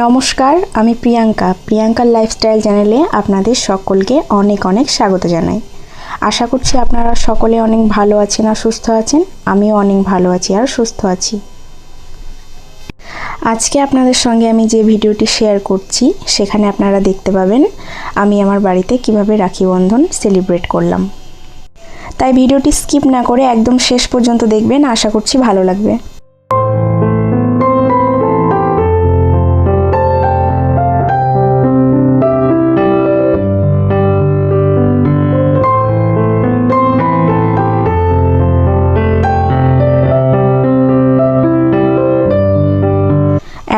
নমস্কার, আমি প্রিয়াঙ্কার লাইফস্টাইল চ্যানেলে আপনাদের সকলকে অনেক অনেক স্বাগত জানাই। আশা করছি আপনারা সকলে অনেক ভালো আছেন আর সুস্থ আছেন। আমিও অনেক ভালো আছি আর সুস্থ আছি। আজকে আপনাদের সঙ্গে আমি যে ভিডিওটি শেয়ার করছি সেখানে আপনারা দেখতে পাবেন আমি আমার বাড়িতে কিভাবে রাখি বন্ধন সেলিব্রেট করলাম। তাই ভিডিওটি স্কিপ না করে একদম শেষ পর্যন্ত দেখবেন, আশা করছি ভালো লাগবে।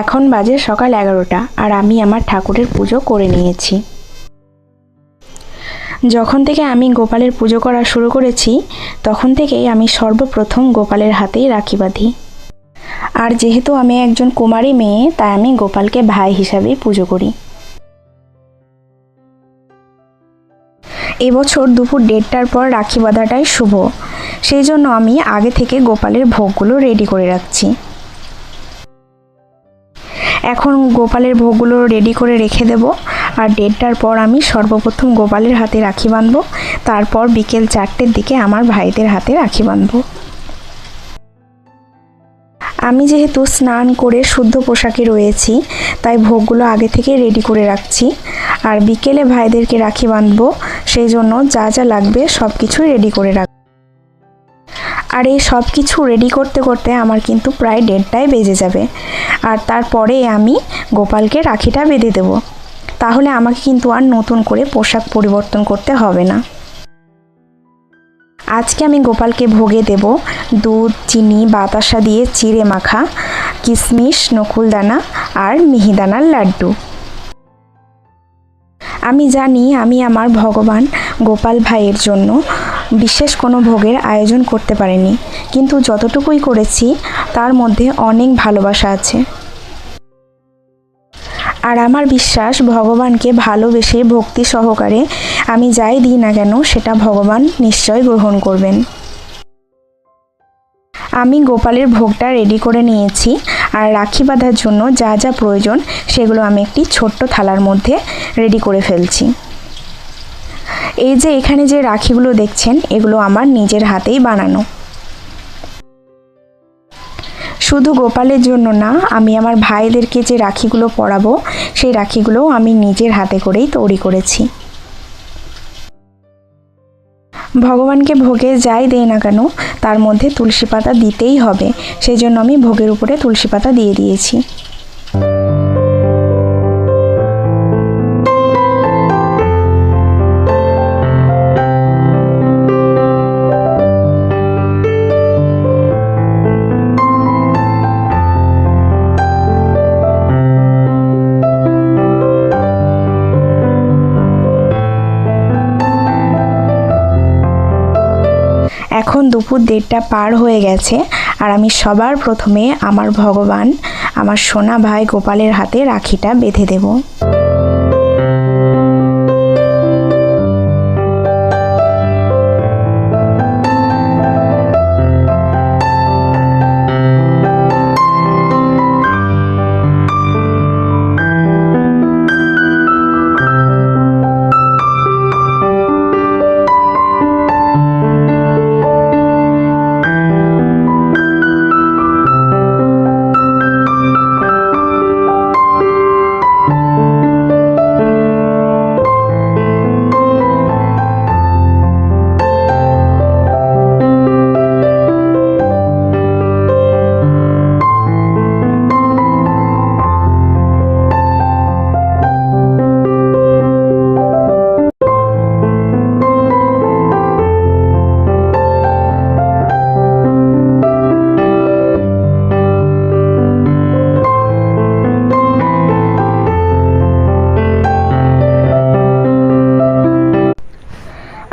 এখন বাজে সকাল 11টা আর আমি আমার ঠাকুরের পুজো করে নিয়েছি। যখন থেকে আমি গোপালের পুজো করা শুরু করেছি তখন থেকেই আমি সর্বপ্রথম গোপালের হাতেই রাখি বাঁধি। আর যেহেতু আমি একজন কুমারী মেয়ে তাই আমি গোপালকে ভাই হিসাবেই পুজো করি। এবছর দুপুর 1:30টার পর রাখি বাঁধাটাই শুভ, সেই জন্য আমি আগে থেকে গোপালের ভোগগুলো রেডি করে রাখছি। এখন গোপালের ভোগগুলো রেডি করে রেখে দেব আর 1:30টার পর আমি সর্বপ্রথম গোপালের হাতে রাখি বাঁধব। তারপর বিকেল 4টের দিকে আমার ভাইদের হাতে রাখি বাঁধব। আমি যেহেতু স্নান করে শুদ্ধ পোশাকে রয়েছি তাই ভোগগুলো আগে থেকে রেডি করে রাখছি। আর বিকেলে ভাইদেরকে রাখি বাঁধব, সেই জন্য যা যা লাগবে সব কিছু রেডি করে রাখব। আর এই সব কিছু রেডি করতে করতে আমার কিন্তু প্রায় 1:30টায় বেজে যাবে। আর তারপরে আমি গোপালকে রাখিটা বেঁধে দেব, তাহলে আমাকে কিন্তু আর নতুন করে পোশাক পরিবর্তন করতে হবে না। আজকে আমি গোপালকে ভোগে দেব দুধ, চিনি, বাতাসা দিয়ে চিড়ে মাখা কিশমিশ, নকুলদানা আর মিহিদানার লাড্ডু। আমি জানি আমি আমার ভগবান গোপাল ভাইয়ের জন্য বিশেষ কোনো ভোগের আয়োজন করতে পারিনি, কিন্তু যতটুকুই করেছি তার মধ্যে অনেক ভালোবাসা আছে। আর আমার বিশ্বাস ভগবানকে ভালোবেসে ভক্তি সহকারে আমি যাই দিই না কেন সেটা ভগবান নিশ্চয় গ্রহণ করবেন। আমি গোপালের ভোগটা রেডি করে নিয়েছি আর রাখি বাঁধার জন্য যা যা প্রয়োজন সেগুলো আমি একটি ছোট্ট থালার মধ্যে রেডি করে ফেলছি। এই যে এখানে যে রাখিগুলো দেখছেন এগুলো আমার নিজের হাতেই বানানো। শুধু গোপালের জন্য না, আমি আমার ভাইদেরকে যে রাখিগুলো পরাবো সেই রাখিগুলোও আমি নিজের হাতে করেই তৈরি করেছি। ভগবানকে ভোগে যাই দেই না কেন তার মধ্যে তুলসী পাতা দিতেই হবে, সেই জন্য আমি ভোগের উপরে তুলসী পাতা দিয়ে দিয়েছি। এখন দুপুর 1:30টা পার হয়ে গেছে আর আমি সবার প্রথমে আমার ভগবান আমার সোনা ভাই গোপালের হাতে রাখিটা বেঁধে দেব।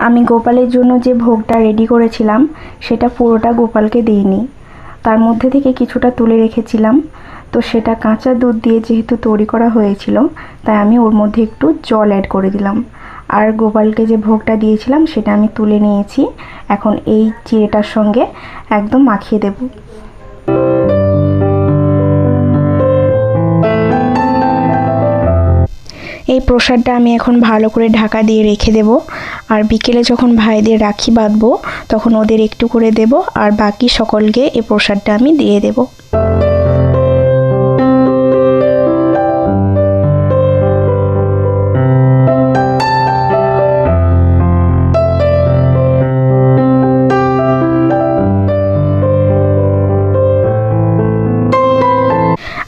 আমি গোপালের জন্য যে ভোগটা রেডি করেছিলাম সেটা পুরোটা গোপালকে দিইনি, তার মধ্যে থেকে কিছুটা তুলে রেখেছিলাম। তো সেটা কাঁচা দুধ দিয়ে যেহেতু তৈরি করা হয়েছিল তাই আমি ওর মধ্যে একটু জল অ্যাড করে দিলাম। আর গোপালকে যে ভোগটা দিয়েছিলাম সেটা আমি তুলে নিয়েছি। এখন এই চিড়েটার সঙ্গে একদম মাখিয়ে দেব। এই প্রসাদটা আমি এখন ভালো করে ঢাকা দিয়ে রেখে দেব, আর বিকেলে যখন ভাইদের রাখি বাঁধবো তখন ওদের একটু করে দেব, আর বাকি সকলকে এই প্রসাদটা আমি দিয়ে দেব।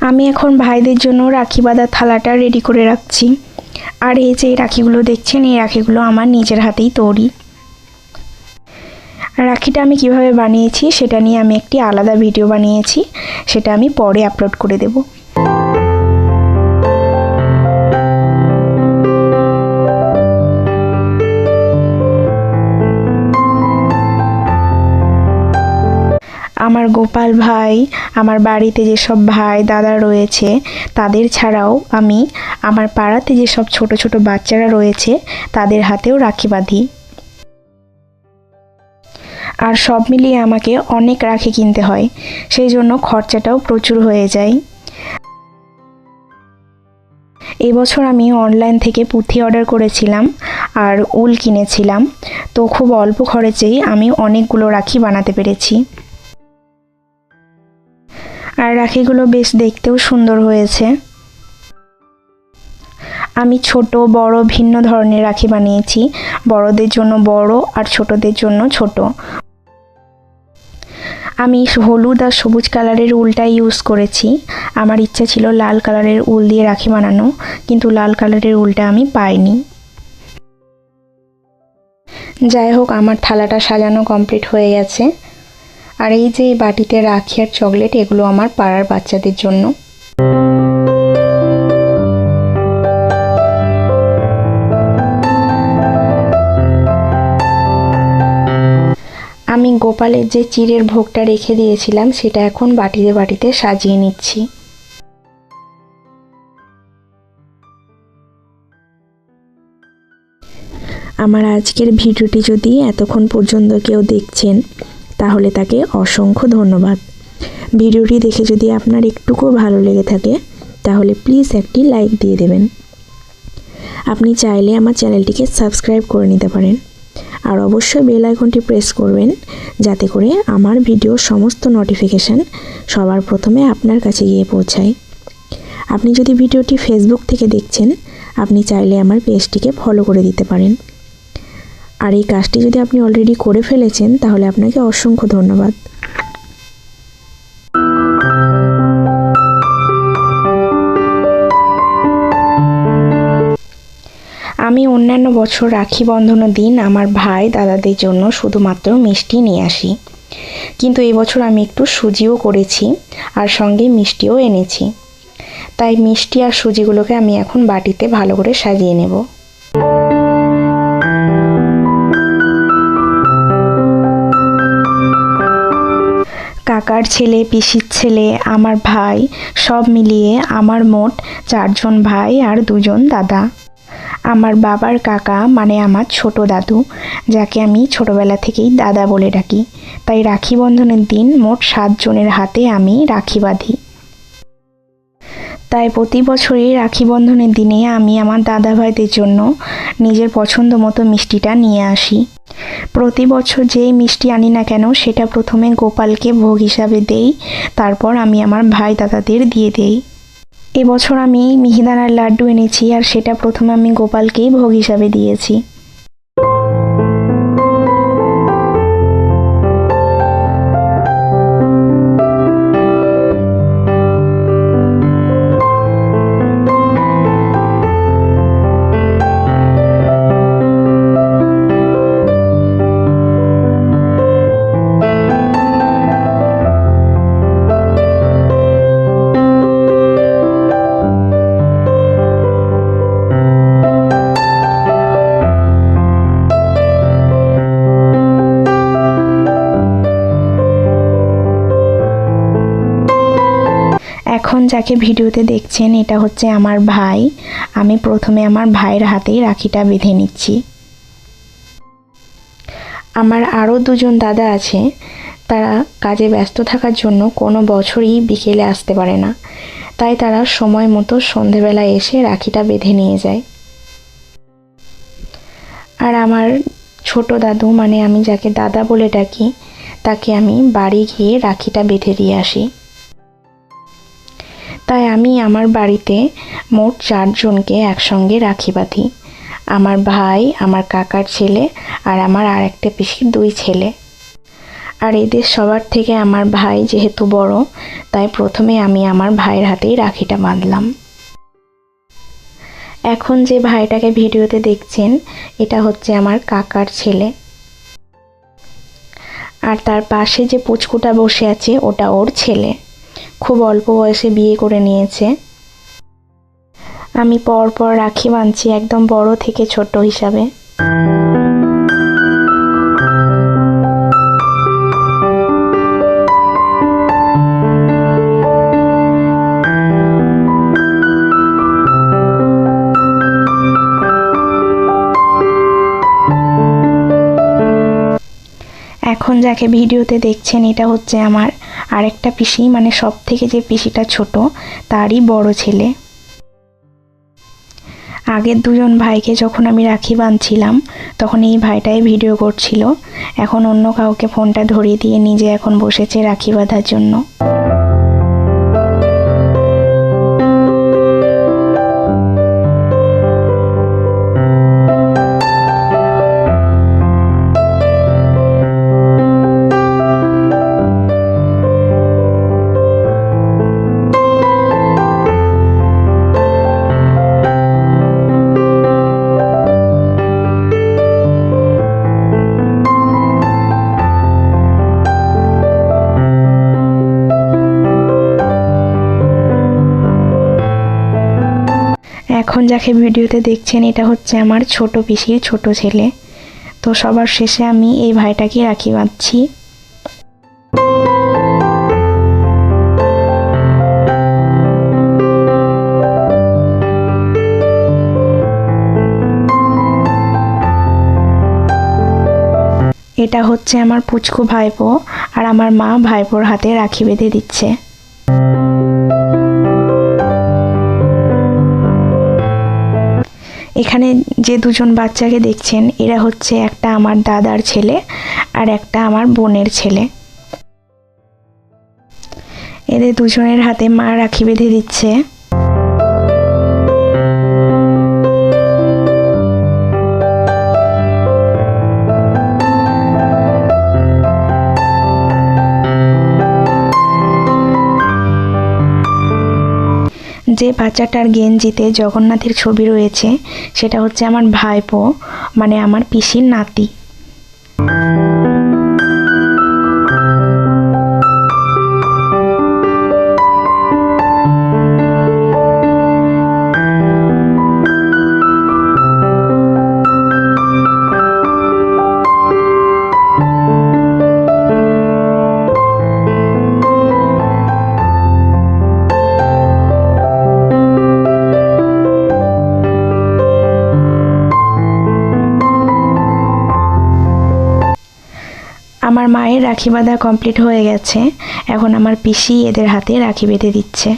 আমি এখন ভাইদের জন্য রাখি বাঁধার থালাটা রেডি করে রাখছি। আর এই যে রাখিগুলো দেখছেন, এই রাখিগুলো আমার নিজের হাতেই তৈরি। রাখিটা আমি কিভাবে বানিয়েছি সেটা নিয়ে আমি একটি আলাদা ভিডিও বানিয়েছি, সেটা আমি পরে আপলোড করে দেব। আমার গোপাল ভাই, আমার বাড়িতে যেসব ভাই দাদা রয়েছে তাদের ছাড়াও আমি আমার পাড়াতে যেসব ছোট ছোট বাচ্চারা রয়েছে তাদের হাতেও রাখি বাঁধি। আর সব মিলিয়ে আমাকে অনেক রাখি কিনতে হয়, সেই জন্য খরচাটাও প্রচুর হয়ে যায়। এবছর আমি অনলাইন থেকে পুঁথি অর্ডার করেছিলাম আর উল কিনেছিলাম, তো খুব অল্প খরচেই আমি অনেকগুলো রাখি বানাতে পেরেছি। আর রাখিগুলো বেশ দেখতেও সুন্দর হয়েছে। আমি ছোট বড় ভিন্ন ধরনের রাখি বানিয়েছি, বড়দের জন্য বড় আর ছোটদের জন্য ছোট। আমি হলুদ আর সবুজ কালারের উলটা ইউজ করেছি। আমার ইচ্ছা ছিল লাল কালারের উল দিয়ে রাখি বানানো, কিন্তু লাল কালারের উলটা আমি পাইনি। যাই হোক, আমার থালাটা সাজানো কমপ্লিট হয়ে গেছে। আর এই যে বাটিতে রাখি আর চকলেট, এগুলো আমার পাড়ার বাচ্চাদের জন্য। আমি গোপালের যে চিড়ের ভোগটা রেখে দিয়েছিলাম সেটা এখন বাটিতে বাটিতে সাজিয়ে নিচ্ছি। আমার আজকের ভিডিওটি যদি এতক্ষণ পর্যন্ত কেউ দেখছেন তাহলে তাকে অসংখ্য ধন্যবাদ। ভিডিওটি দেখে যদি আপনার একটুকুও ভালো লেগে থাকে তাহলে প্লিজ একটি লাইক দিয়ে দেবেন। আপনি চাইলে আমার চ্যানেলটিকে সাবস্ক্রাইব করে নিতে পারেন, আর অবশ্যই বেল আইকনটি প্রেস করবেন যাতে করে আমার ভিডিওর সমস্ত নোটিফিকেশান সবার প্রথমে আপনার কাছে গিয়ে পৌঁছায়। আপনি যদি ভিডিওটি ফেসবুক থেকে দেখছেন, আপনি চাইলে আমার পেজটিকে ফলো করে দিতে পারেন। আর এই কাজটি যদি আপনি অলরেডি করে ফেলেছেন তাহলে আপনাকে অসংখ্য ধন্যবাদ। আমি অন্যান্য বছর রাখি বন্ধনের দিন আমার ভাই দাদাদের জন্য শুধুমাত্র মিষ্টি নিয়ে আসি, কিন্তু এই বছর আমি একটু সুজিও করেছি আর সঙ্গে মিষ্টিও এনেছি। তাই মিষ্টি আর সুজিগুলোকে আমি এখন বাটিতে ভালো করে সাজিয়ে নেব। কাকার ছেলে, পিসির ছেলে, আমার ভাই সব মিলিয়ে আমার মোট 4 জন ভাই আর 2 জন দাদা। আমার বাবার কাকা মানে আমার ছোট দাদু, যাকে আমি ছোটবেলা থেকেই দাদা বলে ডাকি। তাই রাখি বন্ধনের দিন মোট 7 জনের হাতে আমি রাখি বাঁধি। তাই প্রতি বছরই রাখি বন্ধনের দিনে আমি আমার দাদা ভাইদের জন্য নিজের পছন্দ মতো মিষ্টিটা নিয়ে আসি। প্রতি বছর যেই মিষ্টি আনি না কেন সেটা প্রথমে গোপালকে ভোগ হিসাবে দেই, তারপর আমি আমার ভাই দাদাদের দিয়ে দেই। এবছর আমি মিহিদানার লাড্ডু এনেছি আর সেটা প্রথমে আমি গোপালকেই ভোগ হিসাবে দিয়েছি। এখন যাকে ভিডিওতে দেখছেন এটা হচ্ছে আমার ভাই। আমি প্রথমে আমার ভাইয়ের হাতেই রাখিটা বেঁধে নিচ্ছি। আমার আরও 2 জন দাদা আছে, তারা কাজে ব্যস্ত থাকার জন্য কোনো বছরই বিকেলে আসতে পারে না, তাই তারা সময় মতো সন্ধেবেলায় এসে রাখিটা বেঁধে নিয়ে যায়। আর আমার ছোট দাদু, মানে আমি যাকে দাদা বলে ডাকি, তাকে আমি বাড়ি গিয়ে রাখিটা বেঁধে দিয়ে আসি। তাই আমি আমার বাড়িতে মোট 4 জনকে একসঙ্গে রাখি বাঁধি। আমার ভাই, আমার কাকার ছেলে আর আমার আরেকটা পিসির 2 ছেলে। আর এদের সবার থেকে আমার ভাই যেহেতু বড়, তাই প্রথমে আমি আমার ভাইয়ের হাতেই রাখিটা বাঁধলাম। এখন যে ভাইটাকে ভিডিওতে দেখছেন, এটা হচ্ছে আমার কাকার ছেলে। আর তার পাশে যে পুচকুটা বসে আছে, ওটা ওর ছেলে। খুব অল্প বয়সে বিয়ে করে নিয়েছে। আমি পর রাখি বাঁধছি, একদম বড় থেকে ছোট হিসাবে। এখন যাকে ভিডিওতে দেখছেন, এটা হচ্ছে আমার আরেকটা পিসি, মানে সব থেকে যে পিসিটা ছোট, তারই বড় ছেলে। আগের 2 জন ভাইকে যখন আমি রাখি বাঁধছিলাম, তখন এই ভাইটাই ভিডিও করছিল। এখন অন্য কাউকে ফোনটা ধরিয়ে দিয়ে নিজে এখন বসেছে রাখি বাঁধার জন্য। এখন যাকে ভিডিওতে দেখছেন, এটা হচ্ছে আমার ছোট পিসির ছোট ছেলে। তো সবার শেষে আমি এই ভাইটাকে রাখি বাঁধছি। এটা হচ্ছে আমার পুচকু ভাইপো, আর আমার মা ভাইপোর হাতে রাখি বেঁধে দিচ্ছে। এখানে যে 2 জন বাচ্চাকে দেখছেন, এরা হচ্ছে একটা আমার দাদার ছেলে আর একটা আমার বোনের ছেলে। এদের 2 জনের হাতে মা রাখি বেঁধে দিচ্ছে। যে বাচ্চাটার গেঞ্জিতে জগন্নাথের ছবি রয়েছে, সেটা হচ্ছে আমার ভাইপো, মানে আমার পিসির নাতি। আমার মায়ের রাখি বাঁধা কমপ্লিট হয়ে গেছে। এখন আমার পিসি এদের হাতে রাখি বেঁধে দিচ্ছে।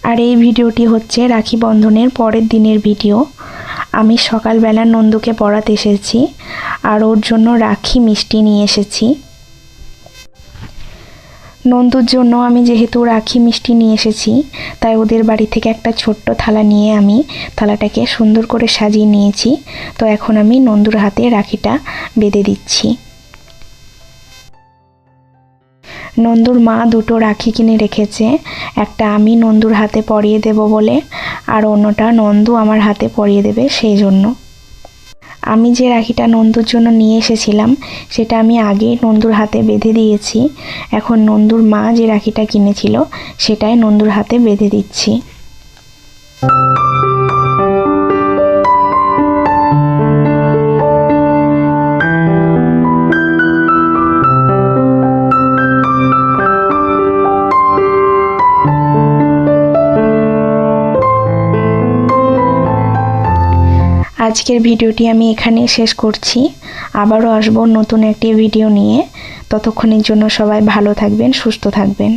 আর এই ভিডিওটি হচ্ছে রাখি বন্ধনের পরের দিনের ভিডিও। আমি সকালবেলা নন্দুকে পড়াতে এসেছি, আর ওর জন্য রাখি মিষ্টি নিয়ে এসেছি। নন্দুর জন্য আমি যেহেতু রাখি মিষ্টি নিয়ে এসেছি, তাই ওদের বাড়ি থেকে একটা ছোট্ট থালা নিয়ে আমি থালাটাকে সুন্দর করে সাজিয়ে নিয়েছি। তো এখন আমি নন্দুর হাতে রাখিটা বেঁধে দিচ্ছি। নন্দুর মা 2টো রাখি কিনে রেখেছে, একটা আমি নন্দুর হাতে পরিয়ে দেব বলে, আর অন্যটা নন্দু আমার হাতে পরিয়ে দেবে সেই জন্য। আমি যে রাখিটা নন্দুর জন্য নিয়ে এসেছিলাম, সেটা আমি আগেই নন্দুর হাতে বেঁধে দিয়েছি। এখন নন্দুর মা যে রাখিটা কিনেছিল, সেটাই নন্দুর হাতে বেঁধে দিচ্ছি। আজকের ভিডিওটি আমি এখানে শেষ করছি। আবারও আসবো নতুন একটি ভিডিও নিয়ে। ততক্ষণের জন্য সবাই ভালো থাকবেন, সুস্থ থাকবেন।